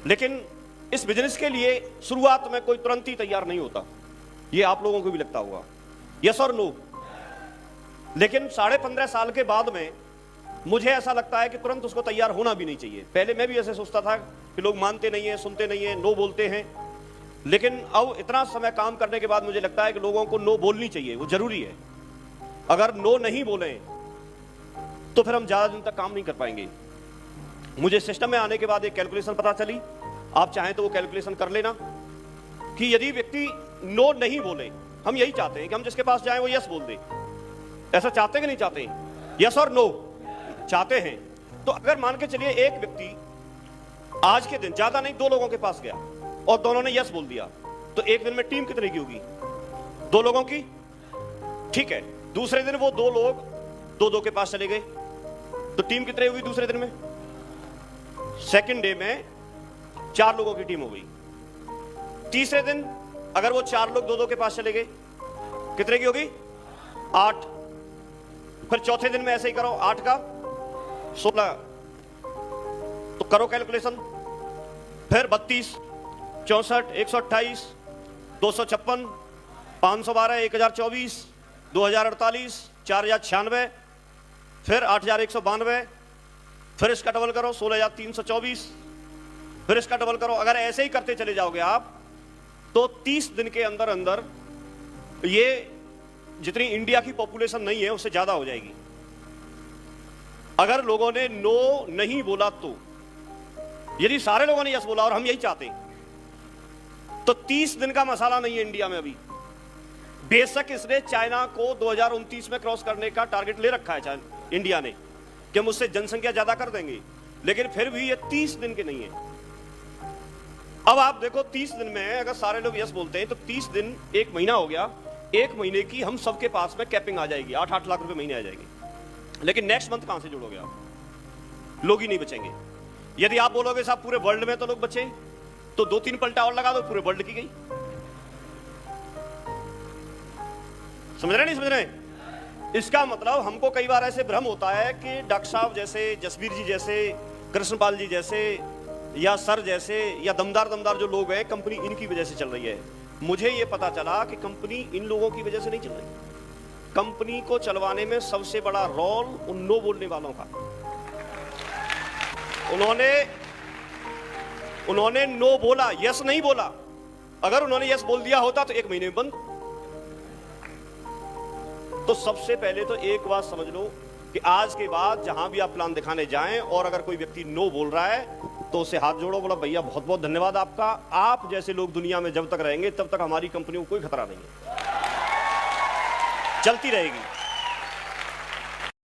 लेकिन इस बिजनेस के लिए शुरुआत में कोई तुरंत ही तैयार नहीं होता, ये आप लोगों को भी लगता होगा, यस और नो। लेकिन 15.5 साल के बाद में मुझे ऐसा लगता है कि तुरंत उसको तैयार होना भी नहीं चाहिए। पहले मैं भी ऐसे सोचता था कि लोग मानते नहीं है, सुनते नहीं है, नो बोलते हैं, लेकिन अब इतना समय काम करने के बाद मुझे लगता है कि लोगों को नो बोलनी चाहिए, वो जरूरी है। अगर नो नहीं बोले तो फिर हम ज्यादा दिन तक काम नहीं कर पाएंगे। मुझे सिस्टम में आने के बाद एक कैलकुलेशन पता चली, आप चाहें तो वो कैलकुलेशन कर लेना, कि यदि व्यक्ति नो नहीं बोले, हम यही चाहते हैं कि हम जिसके पास जाएं वो यस बोल दे, ऐसा चाहते हैं कि नहीं चाहते? यस और नो चाहते हैं। तो अगर मान के चलिए एक व्यक्ति आज के दिन, ज्यादा नहीं, 2 लोगों के पास गया और दोनों ने यस बोल दिया, तो एक दिन में टीम कितने की होगी? 2 लोगों की, ठीक है। दूसरे दिन वो 2 लोग 2-2 के पास चले गए, तो टीम कितने हुई दूसरे दिन में? सेकंड डे में 4 लोगों की टीम हो गई। तीसरे दिन अगर वो 4 लोग 2-2 के पास चले गए, कितने की होगी? 8। फिर चौथे दिन में ऐसे ही करो, 8 का 16, तो करो कैलकुलेशन, फिर 32, 64, 128, 256, 512, 1024, 2048, 4096, फिर 8192, फिर इसका डबल करो 16324, फिर इसका डबल करो। अगर ऐसे ही करते चले जाओगे आप तो 30 दिन के अंदर अंदर ये जितनी इंडिया की पॉपुलेशन नहीं है उससे ज्यादा हो जाएगी। अगर लोगों ने नो नहीं बोला तो, यदि सारे लोगों ने यस बोला और हम यही चाहते हैं, तो 30 दिन का मसाला नहीं है इंडिया में अभी। बेशक इसने चाइना को 2029 में क्रॉस करने का टारगेट ले रखा है इंडिया ने, कि हम उससे जनसंख्या ज्यादा कर देंगे, लेकिन फिर भी ये 30 दिन के नहीं है। अब आप देखो 30 दिन में अगर सारे लोग यस बोलते हैं तो 30 दिन 1 महीना हो गया। 1 महीने की हम सबके पास में कैपिंग आ जाएगी, 8-8 लाख रुपए महीने आ जाएगी। लेकिन नेक्स्ट मंथ कहां से जोड़ोगे आप? लोग ही नहीं बचेंगे। यदि आप बोलोगे साहब पूरे वर्ल्ड में तो लोग बचे, तो 2-3 पलटा और लगा दो, पूरे वर्ल्ड की गई। समझ रहे नहीं समझ रहे? इसका मतलब हमको कई बार ऐसे भ्रम होता है कि डॉक्टर साहब जैसे, जसवीर जी जैसे, कृष्णपाल जी जैसे, या सर जैसे, या दमदार जो लोग हैं, कंपनी इनकी वजह से चल रही है। मुझे यह पता चला कि कंपनी इन लोगों की वजह से नहीं चल रही। कंपनी को चलवाने में सबसे बड़ा रोल उन नो बोलने वालों का। उन्होंने नो बोला, यस नहीं बोला। अगर उन्होंने यस बोल दिया होता तो 1 महीने में बंद। तो सबसे पहले तो एक बात समझ लो कि आज के बाद जहां भी आप प्लान दिखाने जाएं और अगर कोई व्यक्ति नो बोल रहा है तो उसे हाथ जोड़ो, बोला भैया बहुत बहुत धन्यवाद आपका, आप जैसे लोग दुनिया में जब तक रहेंगे तब तक हमारी कंपनी को कोई खतरा नहीं है, चलती रहेगी।